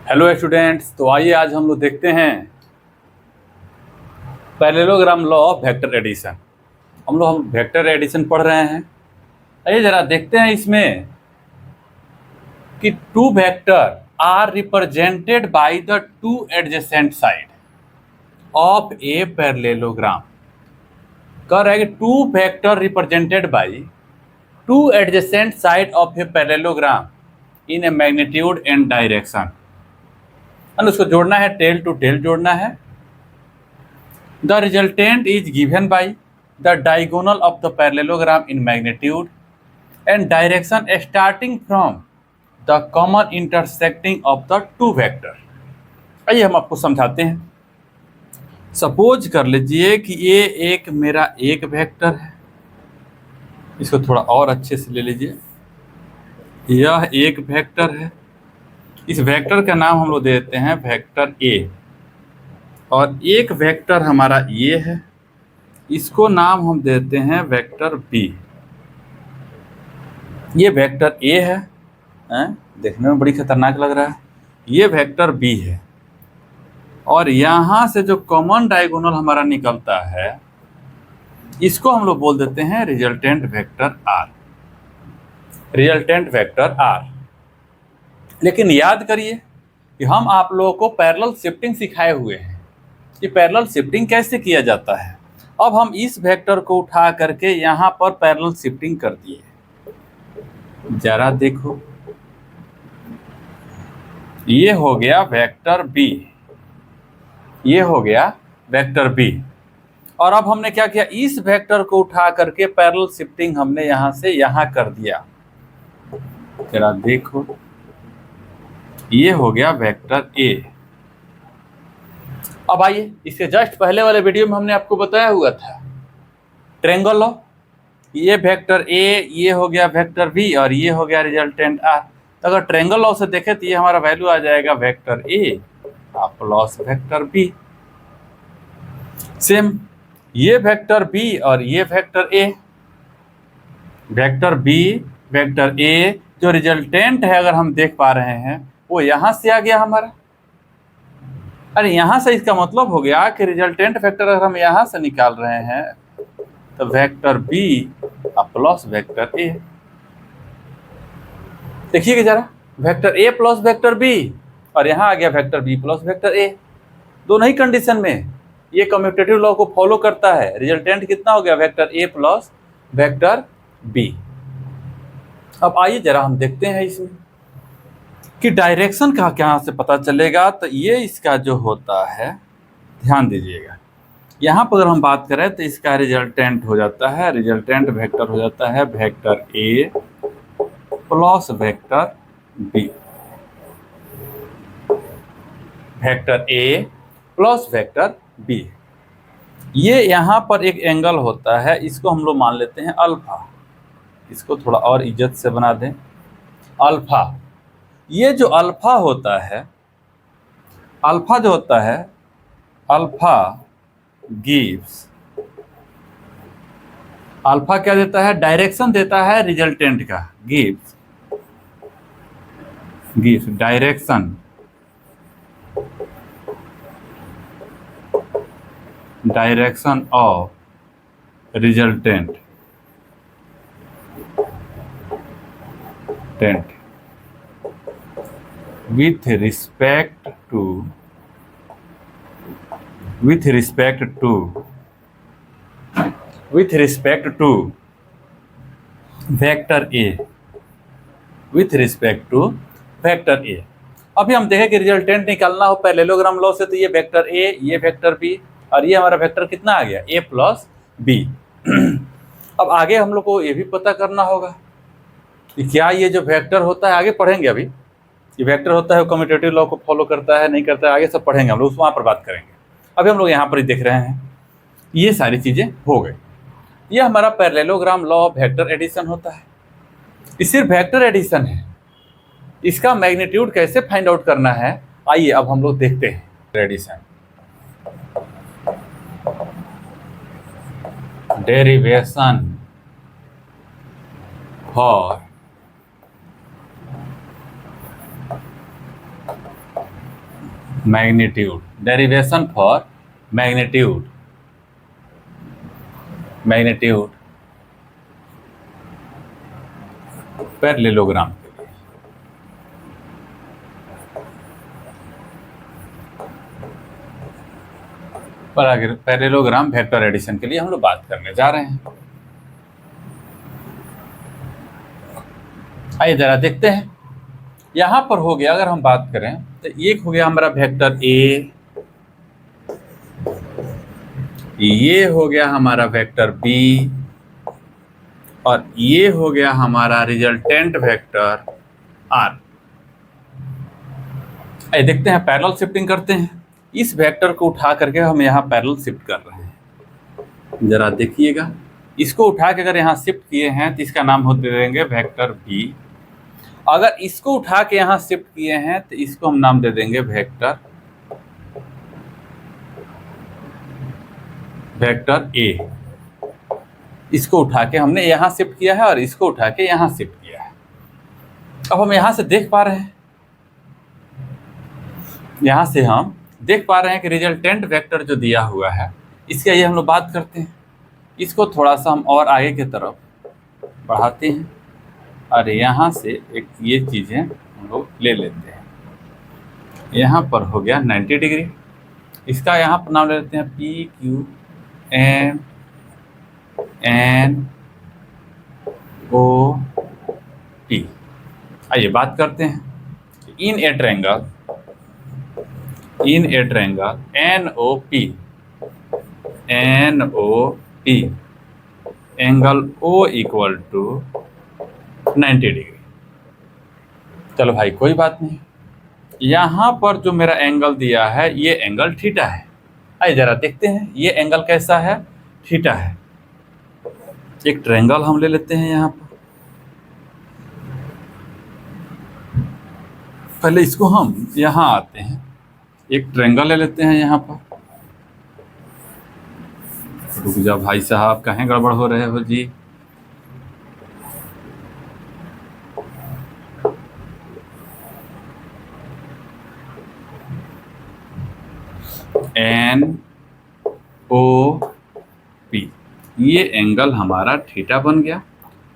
Hello students, तो आइए आज हम लोग देखते हैं parallelogram law of vector addition. हम वेक्टर एडिशन पढ़ रहे हैं। आइए जरा देखते हैं इसमें कि two vector are represented by the two adjacent side of a parallelogram. कह रहा है कि two vector represented by two adjacent side of a parallelogram in a magnitude and direction. उसको जोड़ना है, टेल टू टेल जोड़ना है। The resultant is given by the diagonal of the parallelogram in magnitude and direction starting from the common intersecting of the two vector। आइए हम आपको समझाते हैं। सपोज कर लीजिए कि ये एक मेरा एक वेक्टर है, इसको थोड़ा और अच्छे से ले लीजिए। यह एक वेक्टर है, इस वेक्टर का नाम हम लोग देते हैं वेक्टर ए, और एक वेक्टर हमारा ये है, इसको नाम हम देते हैं वेक्टर बी। ये वेक्टर ए है, देखने में बड़ी खतरनाक लग रहा है। ये वेक्टर बी है, और यहाँ से जो कॉमन डायगोनल हमारा निकलता है इसको हम लोग बोल देते हैं resultant vector R. Resultant vector R. लेकिन याद करिए कि हम आप लोगों को पैरेलल शिफ्टिंग सिखाए हुए हैं कि पैरेलल शिफ्टिंग कैसे किया जाता है। अब हम इस वेक्टर को उठा करके यहाँ पर पैरेलल शिफ्टिंग कर दिए। जरा देखो, ये हो गया वेक्टर बी, ये हो गया वेक्टर बी। और अब हमने क्या किया, इस वेक्टर को उठा करके पैरेलल शिफ्टिंग हमने यहाँ से यहाँ कर दिया। जरा देखो, ये हो गया वेक्टर ए। अब आइए, इसके जस्ट पहले वाले वीडियो में हमने आपको बताया हुआ था ट्रायंगल लॉ। ये वेक्टर ए, ये हो गया वेक्टर बी, और ये हो गया रिजल्टेंट आर। तो अगर ट्रायंगल लॉ से देखें तो ये हमारा वैल्यू आ जाएगा vector A plus vector B. Same ये वेक्टर बी और ये vector A, vector B vector A जो रिजल्टेंट है अगर हम देख पा रहे हैं वो यहाँ से आ गया हमारा। अरे यहाँ से इसका मतलब हो गया कि रिजल्टेंट वेक्टर अगर हम यहाँ से निकाल रहे हैं तो vector B plus vector A. देखिएगा जरा, vector A plus vector B, और यहाँ आ गया vector B plus vector A. दोनों ही कंडीशन में ये कम्यूटेटिव लॉ को फॉलो करता है। रिजल्टेंट कितना हो गया, vector A plus vector B. अब आइए जरा हम देखते हैं इसमें कि डायरेक्शन का क्या से पता चलेगा। तो ये इसका जो होता है, ध्यान दीजिएगा, यहाँ पर अगर हम बात करें तो इसका रिजल्टेंट हो जाता है, रिजल्टेंट वेक्टर हो जाता है vector A plus vector B. Vector A plus vector B. ये यहाँ पर एक एंगल होता है, इसको हम लोग मान लेते हैं अल्फा। इसको थोड़ा और इज्जत से बना दें, अल्फा। ये जो अल्फा होता है, अल्फा जो होता है, अल्फा गिव्स, अल्फा क्या देता है, डायरेक्शन देता है रिजल्टेंट का। Gives, gives direction, direction of resultant with respect to vector A, with respect to vector A. अभी हम देखें कि रिजल्टेंट निकालना हो पैरेललोग्राम लॉ से, तो ये वेक्टर ए, ये वेक्टर बी, और ये हमारा वेक्टर कितना आ गया, ए प्लस बी। अब आगे हम लोग को ये भी पता करना होगा कि क्या ये जो वेक्टर होता है, आगे पढ़ेंगे। अभी ये वेक्टर होता है वो कम्यूटेटिव लॉ को फॉलो करता है नहीं करता है, आगे सब पढ़ेंगे हम लोग, वहाँ पर बात करेंगे। अभी हम लोग यहाँ पर ही देख रहे हैं, ये सारी चीज़ें हो गई। ये हमारा parallelogram law of vector addition होता है। ये सिर्फ वेक्टर एडिशन है, इसका मैग्नीट्यूड कैसे फाइंड आउट करना है आइए अब हम लोग देखते हैं। Addition derivation for magnitude, derivation for magnitude, magnitude parallelogram के लिए। पैरेललोग्राम वेक्टर एडिशन के लिए हम लोग बात करने जा रहे हैं। आइए जरा देखते हैं। यहां पर हो गया, अगर हम बात करें तो एक हो गया हमारा वेक्टर ए, ये हो गया हमारा वेक्टर बी, और ये हो गया हमारा रिजल्टेंट वेक्टर आर। आइए देखते हैं, पैरेलल शिफ्टिंग करते हैं। इस वेक्टर को उठा करके हम यहाँ पैरेलल शिफ्ट कर रहे हैं। जरा देखिएगा, इसको उठा के अगर यहाँ शिफ्ट किए हैं तो इसका नाम हो दे देंगे वेक्टर बी। अगर इसको उठा के यहाँ शिफ्ट किए हैं तो इसको हम नाम दे देंगे वेक्टर ए। इसको उठा के हमने यहाँ शिफ्ट किया है और इसको उठा के यहाँ शिफ्ट किया है। अब हम यहाँ से देख पा रहे हैं, यहाँ से हम देख पा रहे हैं कि रिजल्टेंट वेक्टर जो दिया हुआ है, इसके ये हम लोग बात करते हैं। इसको थोड़ा सा हम और आगे की तरफ बढ़ाते हैं और यहाँ से एक ये चीज़ें हम लोग ले लेते हैं। यहाँ पर हो गया 90 डिग्री। इसका यहाँ पर नाम ले लेते हैं P Q N O P. आइए बात करते हैं। In a triangle N O P angle O equal to 90 degree. चलो भाई कोई बात नहीं, यहाँ पर जो मेरा एंगल दिया है ये एंगल थीटा है। आइए जरा देखते हैं ये एंगल कैसा है, थीटा है। एक ट्रायंगल हम ले लेते हैं यहाँ पर। पहले इसको हम यहाँ आते हैं, एक ट्रायंगल ले लेते हैं यहाँ पर। रुक जा भाई साहब, कहीं गड़बड़ हो रहे हो जी। एन ओ पी, ये एंगल हमारा थीटा बन गया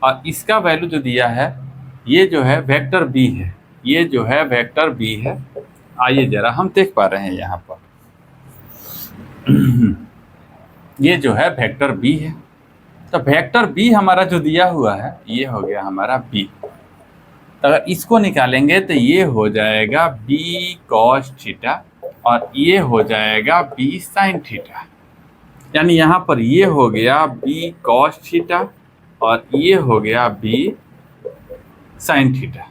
और इसका वैल्यू जो दिया है ये जो है वेक्टर बी है, ये जो है वेक्टर बी है। आइए जरा हम देख पा रहे हैं यहाँ पर ये जो है वेक्टर बी है। तो वेक्टर बी हमारा जो दिया हुआ है ये हो गया हमारा बी। अगर इसको निकालेंगे तो ये हो जाएगा बी कॉस थीटा और ये हो जाएगा बी साइन थीटा। यानी यहाँ पर ये हो गया बी कॉस थीटा और ये हो गया बी साइन थीटा।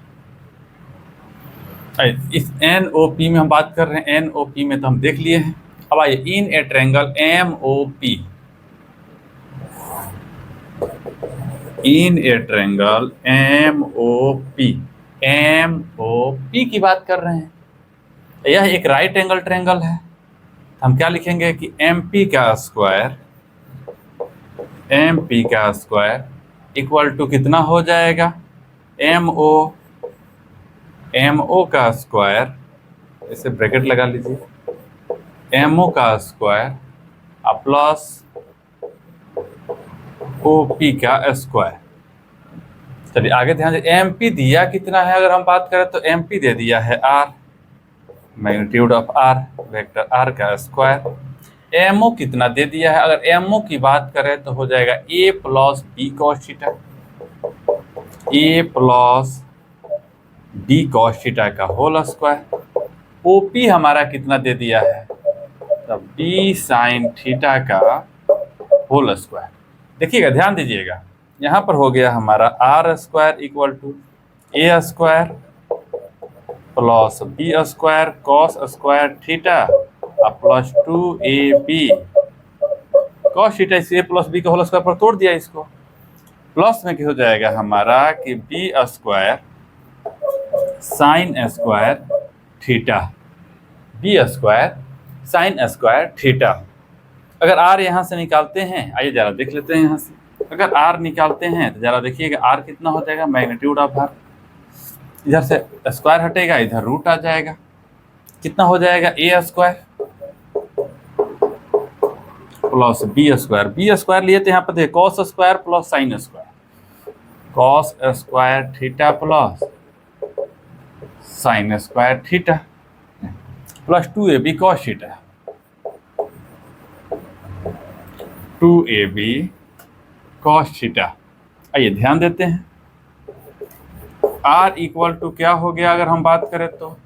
इस एन ओ पी में हम बात कर रहे हैं, एन ओ पी में तो हम देख लिए हैं। अब आइए in a triangle M O P, in a triangle M O P की बात कर रहे हैं। यह एक राइट एंगल ट्रायंगल है। हम क्या लिखेंगे कि एम पी का स्क्वायर इक्वल टू कितना हो जाएगा, एम ओ का स्क्वायर, इसे ब्रैकेट लगा लीजिए, एम ओ का स्क्वायर प्लस ओ पी का स्क्वायर। चलिए आगे ध्यान दें, एम पी दिया कितना है, अगर हम बात करें तो एम पी दे दिया है R, magnitude of R, vector R का स्क्वायर। एम ओ कितना दे दिया है, अगर एम ओ की बात करें तो हो जाएगा A plus B cos theta, A plus B cos theta का होल स्क्वायर। ओपी हमारा कितना दे दिया है, तब बी साइन थीटा का होल स्क्वायर। देखिएगा ध्यान दीजिएगा, यहाँ पर हो गया हमारा R square equal to A square plus B square cos square theta plus 2ab cos theta. इसे प्लस बी का होल स्क्वायर पर तोड़ दिया, इसको प्लस में क्या हो जाएगा हमारा कि B square sine square theta, B square sine square theta. अगर आर यहाँ से निकालते हैं, आइए जरा देख लेते हैं यहाँ से। अगर आर निकालते हैं तो जरा देखिएगा आर कितना हो जाएगा, मैग्नीट्यूड ऑफ आर। इधर से स्क्वायर हटेगा, इधर रूट आ जाएगा। कितना हो जाएगा a square plus B square. B square लिए थे यहाँ पर देखिए cos square plus sine square, cos square theta plus sine square theta plus 2ab cos theta, 2ab cos theta. आइए ध्यान देते हैं r इक्वल टू क्या हो गया अगर हम बात करें तो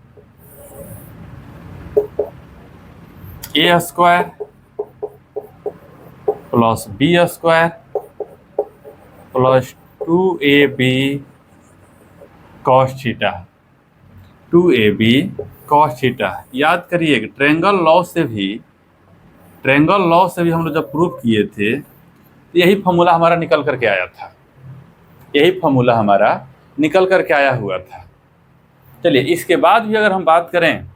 a square plus B square plus 2ab cos theta, 2ab cos theta. याद करिए ट्रायंगल लॉ से भी हम लोग जब प्रूव किए थे तो यही फॉर्मूला हमारा निकल करके आया था, यही फॉर्मूला हमारा निकल करके आया हुआ था। चलिए इसके बाद भी अगर हम बात करें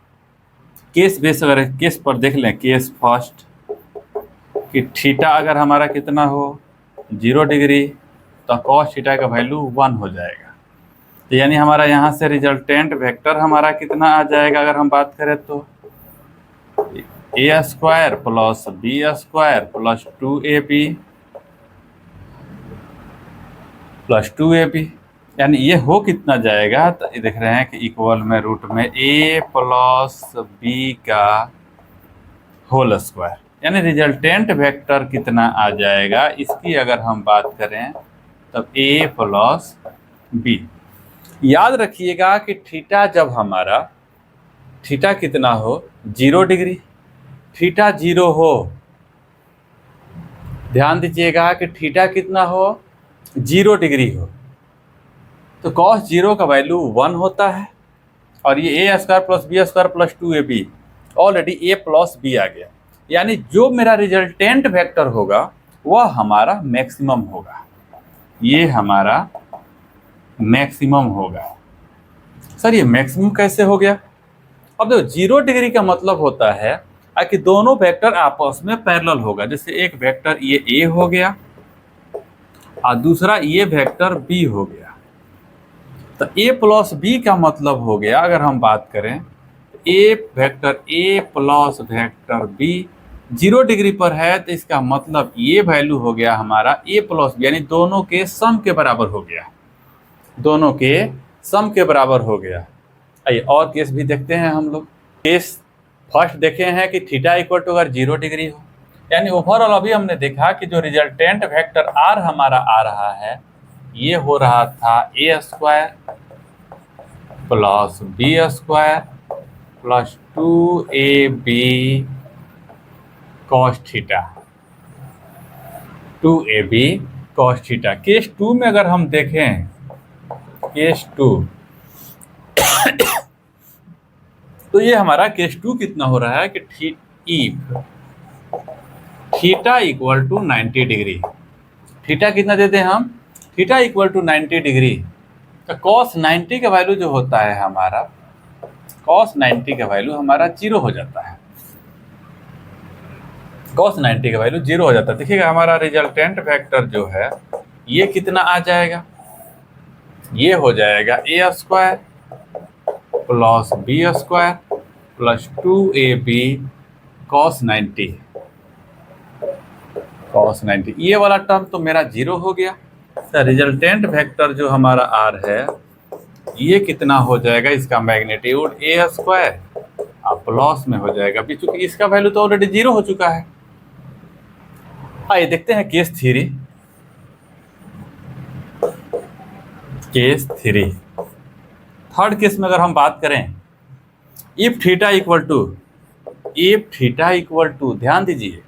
केस बेस, अगर केस पर देख लें केस फर्स्ट कि थीटा अगर हमारा कितना हो 0 डिग्री तो कॉस थीटा का वैल्यू 1 हो जाएगा। तो यानी हमारा यहाँ से रिजल्टेंट वेक्टर हमारा कितना आ जाएगा अगर हम बात करें तो a square plus B square plus 2ab, यानी ये हो कितना जाएगा तो ये देख रहे हैं कि इक्वल में रूट में a प्लस बी का होल स्क्वायर, यानी रिजल्टेंट वेक्टर कितना आ जाएगा इसकी अगर हम बात करें तब a प्लस बी। याद रखिएगा कि थीटा जब हमारा थीटा कितना हो 0 डिग्री, थीटा 0 हो, ध्यान दीजिएगा कि थीटा कितना हो 0 डिग्री हो तो cos 0 का वैल्यू 1 होता है। और ये a square plus B square plus 2ab already a plus b आ गया, यानी जो मेरा रिजल्टेंट वेक्टर होगा वह हमारा मैक्सिमम होगा, ये हमारा मैक्सिमम होगा। सर ये मैक्सिमम कैसे हो गया? अब देखो 0 डिग्री का मतलब होता है कि दोनों वेक्टर आपस में पैरेलल होगा। जैसे एक वेक्टर ये a हो गया और दूसरा ये वेक्टर b हो गया, तो a प्लस बी का मतलब हो गया अगर हम बात करें a vector a plus vector b 0 degree पर है तो इसका मतलब ये वैल्यू हो गया हमारा a प्लस बी, यानी दोनों के सम के बराबर हो गया, दोनों के सम के बराबर हो गया। आइए और केस भी देखते हैं हम लोग। केस फर्स्ट देखे हैं कि थीटा इक्वल टू अगर 0 डिग्री हो, यानी ओवरऑल अभी हमने देखा कि जो रिजल्टेंट वेक्टर r हमारा आ रहा है ये हो रहा था a square plus B square plus 2ab cos theta, 2ab cos theta. Case 2 में अगर हम देखें केस 2 तो ये हमारा केस 2 कितना हो रहा है कि if theta equal to 90 degree, theta कितना देते हैं हम, थीटा इक्वल टू 90 डिग्री, तो कॉस 90 का वैल्यू जो होता है हमारा, कॉस 90 का वैल्यू हमारा 0 हो जाता है, कॉस 90 का वैल्यू 0 हो जाता है। देखिएगा हमारा रिजल्टेंट वेक्टर जो है ये कितना आ जाएगा, ये हो जाएगा a square plus B square plus 2ab cos 90, cos 90। ये वाला टर्म तो मेरा 0 हो गया। तो रिजल्टेंट वेक्टर जो हमारा r है ये कितना हो जाएगा, इसका मैग्नीट्यूड ए स्क्वायर और प्लस में हो जाएगा बी, चूंकि इसका वैल्यू तो ऑलरेडी 0 हो चुका है। आइए देखते हैं केस 3। केस 3 थर्ड केस में अगर हम बात करें इफ थीटा इक्वल टू ध्यान दीजिए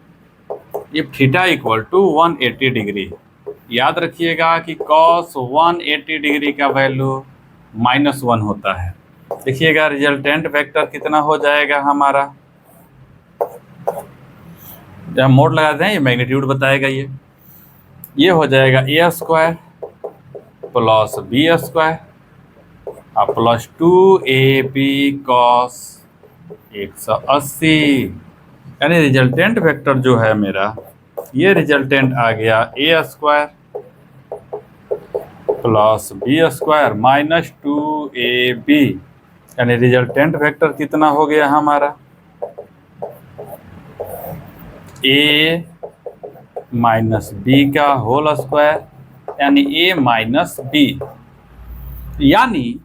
if theta equal to 180 degree, याद रखिएगा कि cos 180 डिग्री का वैल्यू -1 होता है। देखिएगा रिजल्टेंट वेक्टर कितना हो जाएगा हमारा, जब मोड लगाते हैं ये मैग्नीट्यूड बताएगा, ये हो जाएगा a square plus B square और प्लस 2ab कॉस 180, यानी रिजल्टेंट वेक्टर जो है मेरा ये रिजल्टेंट आ गया a square plus B square minus 2ab यानी रिजल्टेंट वेक्टर कितना हो गया हमारा, a माइनस बी का होल स्क्वायर, यानी a माइनस बी। यानी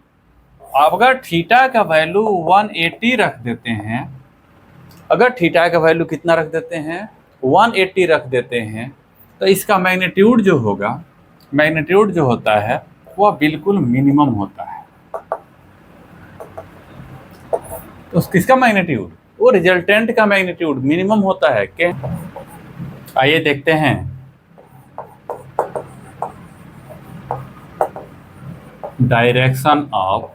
अगर थीटा का वैल्यू 180 रख देते हैं, अगर थीटा का वैल्यू कितना रख देते हैं, 180 रख देते हैं, तो इसका मैग्नीट्यूड जो होगा, मैग्नीट्यूड जो होता है वह बिल्कुल मिनिमम होता है। तो किसका मैग्नीट्यूड, वो रिजल्टेंट का मैग्नीट्यूड मिनिमम होता है क्या? आइए देखते हैं। Direction of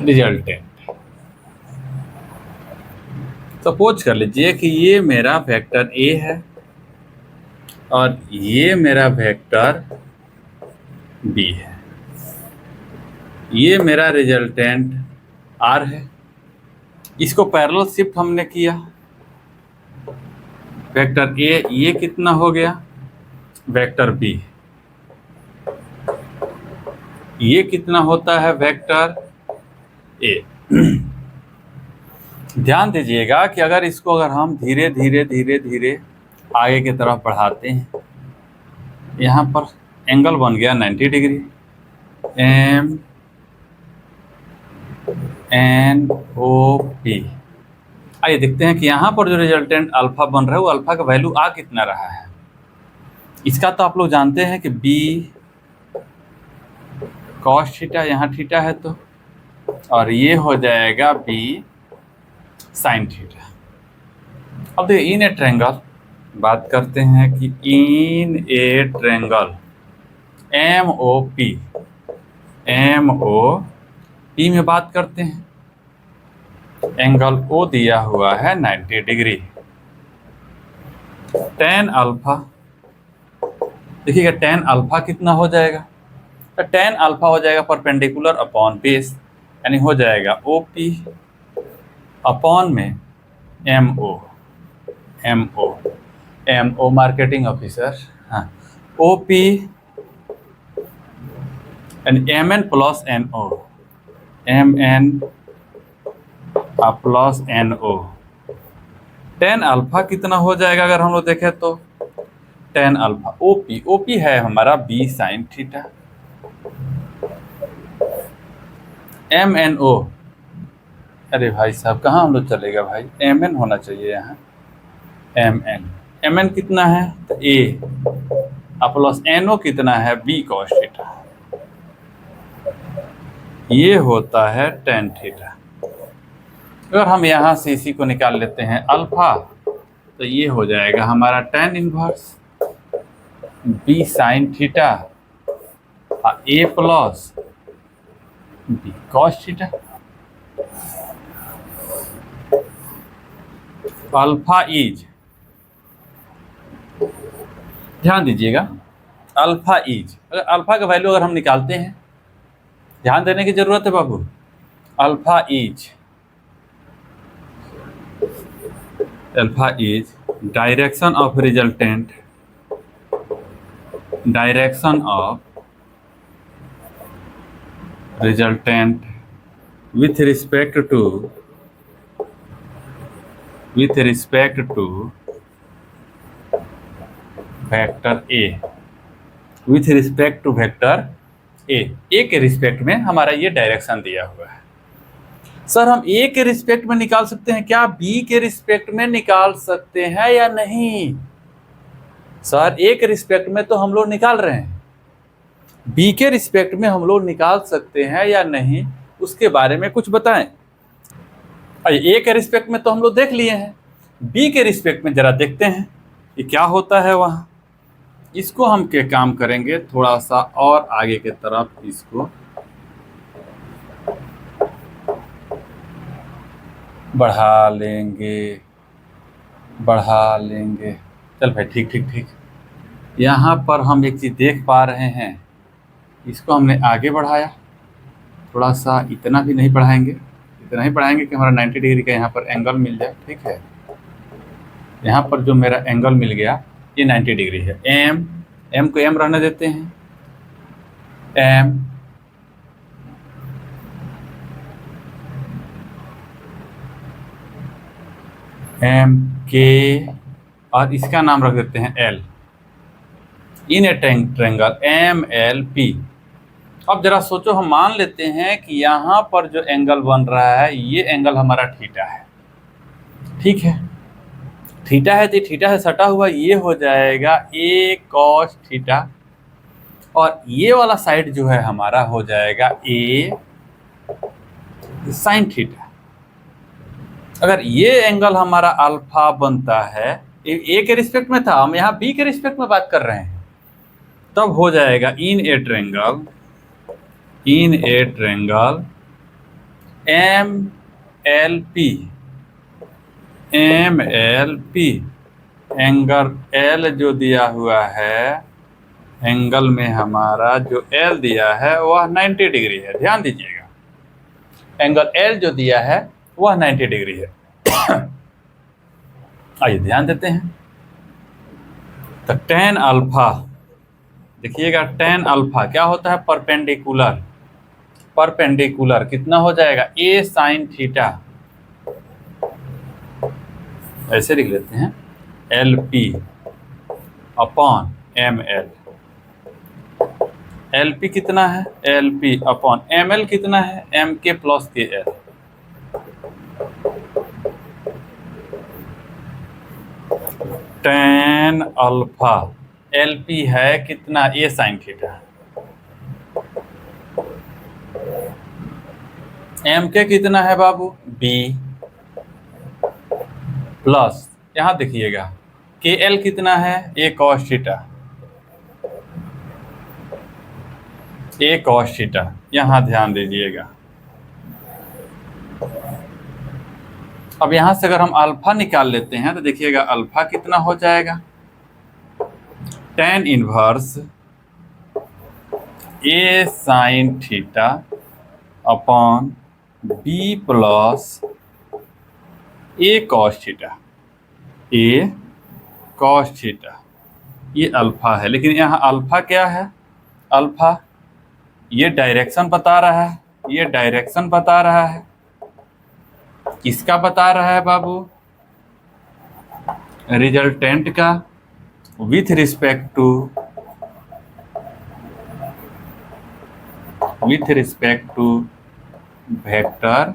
resultant. सपोज कर लीजिए कि ये मेरा वेक्टर ए है और ये मेरा वेक्टर बी है, ये मेरा रिजल्टेंट आर है। इसको पैरेलल शिफ्ट हमने किया, वेक्टर ए ये कितना हो गया, वेक्टर बी ये कितना होता है, वेक्टर ए। ध्यान दीजिएगा कि अगर इसको अगर हम धीरे धीरे धीरे धीरे आगे की तरफ बढ़ाते हैं, यहाँ पर एंगल बन गया 90 degree, M N O P. आइए देखते हैं कि यहाँ पर जो रिजल्टेंट अल्फा बन रहा है वो अल्फा का वैल्यू आ कितना रहा है। इसका तो आप लोग जानते हैं कि बी कॉस थीटा, यहाँ थीटा है तो, और ये हो जाएगा बी साइन थीटा। अब देखिए इन ए ट्रायंगल बात करते हैं कि in a triangle M O P, M O P में बात करते हैं, एंगल ओ दिया हुआ है 90 डिग्री। टेन अल्फा, देखिएगा टेन अल्फा कितना हो जाएगा, तो टेन अल्फा हो जाएगा परपेंडिकुलर अपॉन बेस, यानी हो जाएगा ओ पी अपॉन में M O, M O, M O marketing officer, हाँ, ओ पी यानी M N plus N O, M N plus N O. Tan alpha कितना हो जाएगा अगर हम लोग देखें तो, tan alpha O P, O P है हमारा B sine theta, M N O, अरे भाई साहब कहाँ हम लोग चलेगा भाई, एम एन होना चाहिए यहाँ, एम एन, एम एन कितना है तो ए, प्लस एन ओ कितना है बी कॉस थीटा, ये होता है टेन थीटा। अगर हम यहाँ से इसी को निकाल लेते हैं अल्फा, तो ये हो जाएगा हमारा tan inverse b sine theta A plus B cos theta. Alpha is, ध्यान दीजिएगा अल्फा इज, अगर अल्फा का वैल्यू अगर हम निकालते हैं, ध्यान देने की जरूरत है बाबू, alpha is, alpha is direction of resultant, direction of resultant with respect to vector A, with respect to vector a के रिस्पेक्ट में हमारा ये डायरेक्शन दिया हुआ है। सर हम ए के रिस्पेक्ट में निकाल सकते हैं क्या, बी के रिस्पेक्ट में निकाल सकते हैं या नहीं? सर ए के रिस्पेक्ट में तो हम लोग निकाल रहे हैं, बी के रिस्पेक्ट में हम लोग निकाल सकते हैं या नहीं, उसके बारे में कुछ बताएं। ए के रिस्पेक्ट में तो हम लोग देख लिए हैं, बी के रिस्पेक्ट में जरा देखते हैं कि क्या होता है वहाँ। इसको हम क्या काम करेंगे, थोड़ा सा और आगे के तरफ इसको बढ़ा लेंगे, बढ़ा लेंगे। चल भाई ठीक ठीक ठीक। यहाँ पर हम एक चीज़ देख पा रहे हैं, इसको हमने आगे बढ़ाया, थोड़ा सा इतना भी नहीं बढ़ाएंगे, इतना ही बढ़ाएंगे कि हमारा 90 डिग्री का यहाँ पर एंगल मिल जाए। ठीक है, यहाँ पर जो मेरा एंगल मिल गया ये 90 डिग्री है। एम को एम रहने देते हैं, एम एम के और इसका नाम रख देते हैं L, in a triangle M L P. अब जरा सोचो, हम मान लेते हैं कि यहाँ पर जो एंगल बन रहा है ये एंगल हमारा थीटा है, ठीक है। थीटा है तो थीटा से सटा हुआ ये हो जाएगा ए कॉस थीटा, और ये वाला साइड जो है हमारा हो जाएगा ए साइन थीटा। अगर ये एंगल हमारा अल्फा बनता है, ए के रिस्पेक्ट में था, हम यहाँ बी के रिस्पेक्ट में बात कर रहे हैं, तब हो जाएगा in a triangle M L P, angle L जो दिया हुआ है, एंगल में हमारा जो एल दिया है वह 90 डिग्री है। ध्यान दीजिएगा, एंगल एल जो दिया है वह 90 डिग्री है। आइए ध्यान देते हैं। तो टेन अल्फा, देखिएगा टेन अल्फा क्या होता है, परपेंडिकुलर कितना हो जाएगा, ए साइन थीटा, ऐसे लिख लेते हैं, L P upon M L. L P कितना है, L P upon M L कितना है, M K plus K L. Tan alpha, L P है कितना, ए साइन थीटा, एम के कितना है बाबू, बी, प्लस यहां देखिएगा के एल कितना है, ए cos theta, a cos theta, यहां ध्यान दीजिएगा। अब यहां से अगर हम अल्फा निकाल लेते हैं तो देखिएगा अल्फा कितना हो जाएगा, tan inverse a sine theta upon b plus a cos theta, a cos theta, ये अल्फा है। लेकिन यहाँ अल्फा क्या है, अल्फा ये डायरेक्शन बता रहा है, ये डायरेक्शन बता रहा है, किसका बता रहा है बाबू, रिजल्टेंट का, with respect to vector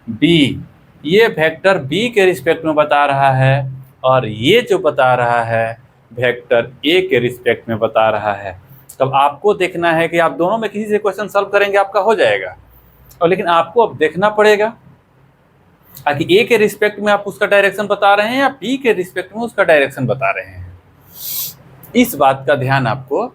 B. ये वेक्टर बी के रिस्पेक्ट में बता रहा है, और ये जो बता रहा है वेक्टर ए के रिस्पेक्ट में बता रहा है। तब आपको देखना है कि आप दोनों में किसी से क्वेश्चन सॉल्व करेंगे, आपका हो जाएगा। और लेकिन आपको अब देखना पड़ेगा कि ए के रिस्पेक्ट में आप उसका डायरेक्शन बता रहे हैं या बी के रिस्पेक्ट में उसका डायरेक्शन बता रहे हैं। इस बात का ध्यान आपको